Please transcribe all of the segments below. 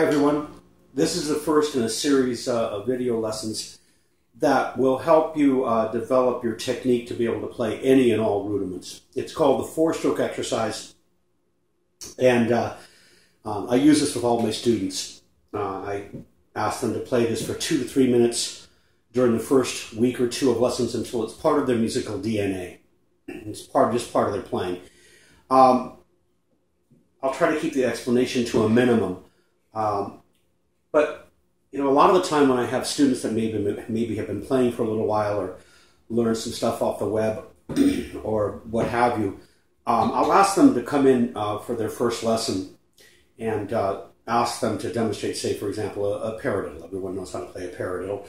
Hi everyone, this is the first in a series of video lessons that will help you develop your technique to be able to play any and all rudiments. It's called the four-stroke exercise, and I use this with all my students. I ask them to play this for 2 to 3 minutes during the first week or two of lessons until it's part of their musical DNA. It's just part of their playing. I'll try to keep the explanation to a minimum. But you know, a lot of the time when I have students that maybe have been playing for a little while or learn some stuff off the web or what have you, I'll ask them to come in for their first lesson and ask them to demonstrate, say, for example, a paradiddle. Everyone knows how to play a paradiddle.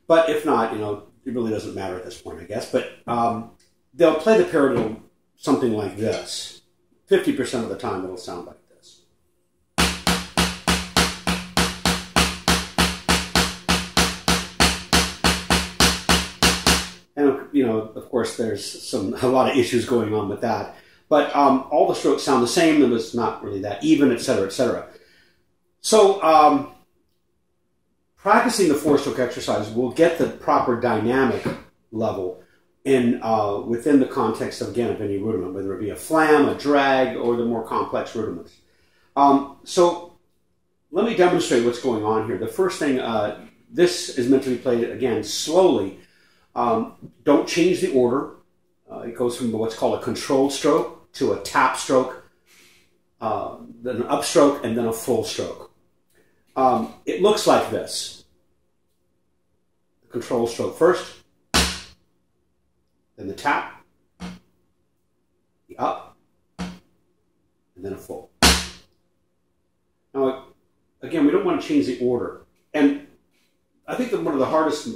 But if not, you know, it really doesn't matter at this point, I guess. But they'll play the paradiddle something like this. 50% of the time it'll sound like this. And, you know, of course, there's a lot of issues going on with that. But all the strokes sound the same, and it's not really that even, etc., etc. So practicing the four-stroke exercise will get the proper dynamic level in within the context, of, again, of any rudiment, whether it be a flam, a drag, or the more complex rudiments. So let me demonstrate what's going on here. The first thing, this is meant to be played, again, slowly. Don't change the order. It goes from what's called a controlled stroke to a tap stroke, then an upstroke, and then a full stroke. It looks like this. The control stroke first, then the tap, the up, and then a full. Now, again, we don't want to change the order. And I think that one of the hardest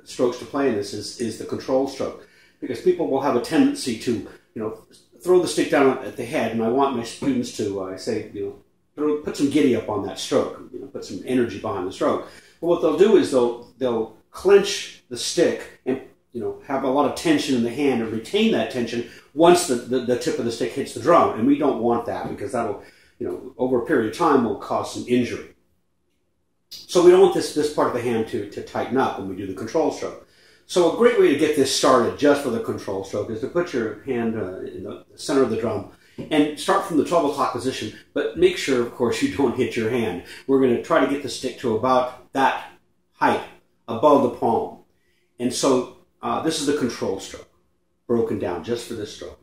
strokes to play in this is the control stroke, because people will have a tendency to, you know, throw the stick down at the head, and I want my students to, I say, you know, put some giddy up on that stroke, you know, put some energy behind the stroke. But what they'll do is they'll clench the stick and, you know, have a lot of tension in the hand and retain that tension once the tip of the stick hits the drum. And we don't want that, because that'll, you know, over a period of time will cause some injury. So we don't want this part of the hand to tighten up when we do the control stroke. So a great way to get this started just for the control stroke is to put your hand in the center of the drum and start from the 12 o'clock position, but make sure, of course, you don't hit your hand. We're going to try to get the stick to about that height above the palm. And so this is the control stroke, broken down just for this stroke.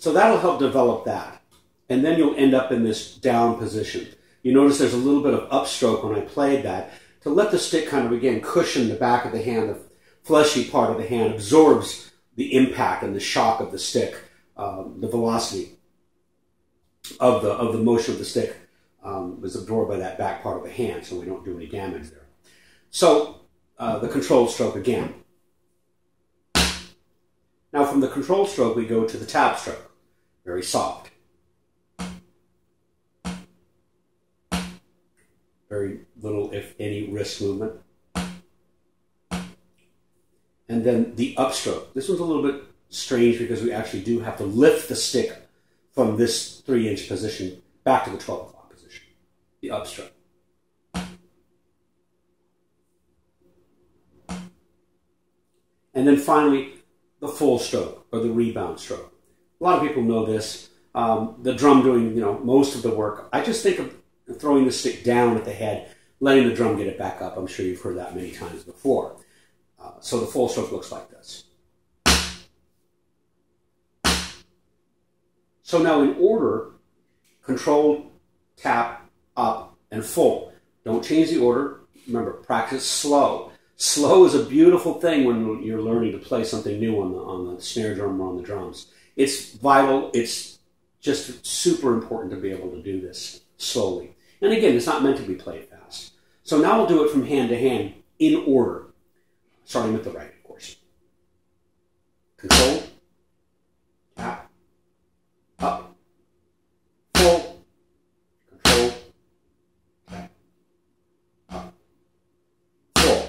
So that'll help develop that. And then you'll end up in this down position. You notice there's a little bit of upstroke when I played that, to let the stick kind of, again, cushion the back of the hand. The fleshy part of the hand absorbs the impact and the shock of the stick, the velocity of the motion of the stick is absorbed by that back part of the hand, so we don't do any damage there. So the control stroke again. Now from the control stroke we go to the tap stroke. Very soft. Very little, if any, wrist movement. And then the upstroke. This one's a little bit strange because we actually do have to lift the stick from this 3-inch position back to the 12 o'clock position. The upstroke. And then finally, the full stroke, or the rebound stroke. A lot of people know this. The drum doing, you know, most of the work. I just think of throwing the stick down at the head, letting the drum get it back up. I'm sure you've heard that many times before. So the full stroke looks like this. So now in order, control, tap, up, and full. Don't change the order. Remember, practice slow. Slow is a beautiful thing when you're learning to play something new on the snare drum or on the drums. It's vital. It's just super important to be able to do this slowly. And again, it's not meant to be played fast. So now we'll do it from hand to hand in order, starting with the right, of course. Control, tap, up, full, control, tap, up, full.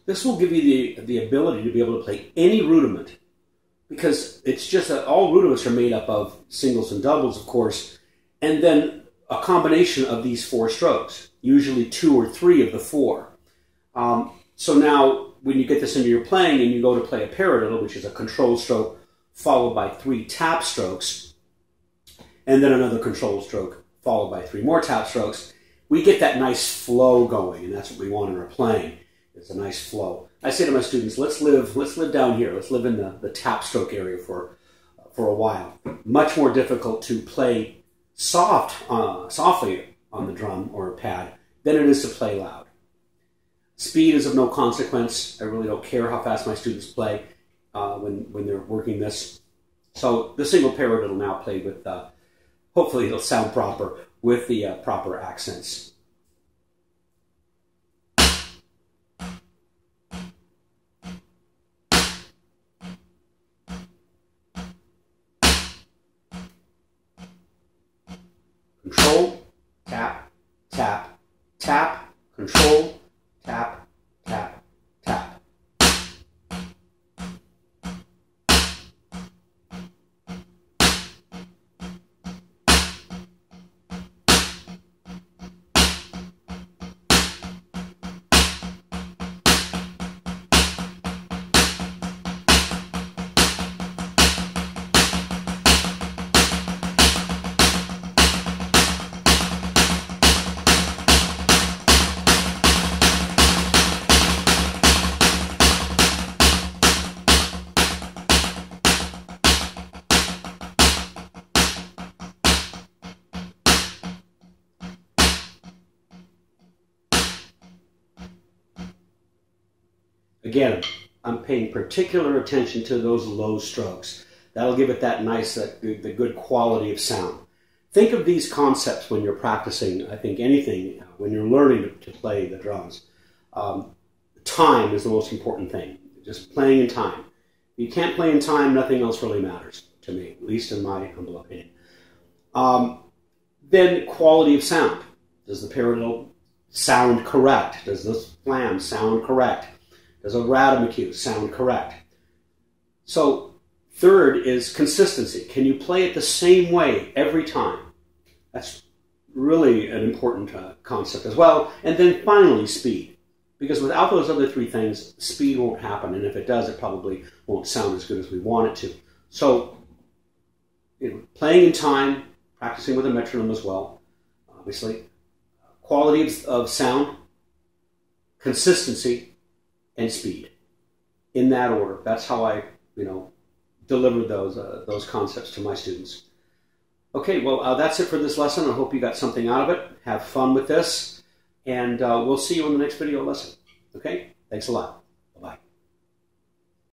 This will give you the ability to be able to play any rudiment, because it's just that all rudiments are made up of singles and doubles, of course, and then a combination of these 4 strokes, usually 2 or 3 of the 4. So now, when you get this into your playing and you go to play a paradiddle, which is a control stroke followed by 3 tap strokes, and then another control stroke followed by 3 more tap strokes, we get that nice flow going, and that's what we want in our playing. It's a nice flow. I say to my students, let's live down here. Let's live in the tap stroke area for a while. Much more difficult to play softly on the drum or pad than it is to play loud. Speed is of no consequence. I really don't care how fast my students play when they're working this. So the single paradiddle now played with, hopefully it'll sound proper, with the proper accents. Control, tap, tap, tap, control, tap, tap, tap. Again, I'm paying particular attention to those low strokes. That'll give it that nice, the good quality of sound. Think of these concepts when you're practicing, I think, anything, when you're learning to play the drums. Time is the most important thing. Just playing in time. If you can't play in time, nothing else really matters to me, at least in my humble opinion. Then quality of sound. Does the paradiddle sound correct? Does the flam sound correct? Does a Rademacher sound correct? So, third is consistency. Can you play it the same way every time? That's really an important concept as well. And then finally, speed. Because without those other 3 things, speed won't happen. And if it does, it probably won't sound as good as we want it to. So, playing in time, practicing with a metronome as well, obviously. Quality of sound, consistency, and speed. In that order. That's how I, deliver those concepts to my students. Okay, well, that's it for this lesson. I hope you got something out of it. Have fun with this, and we'll see you in the next video lesson. Okay? Thanks a lot.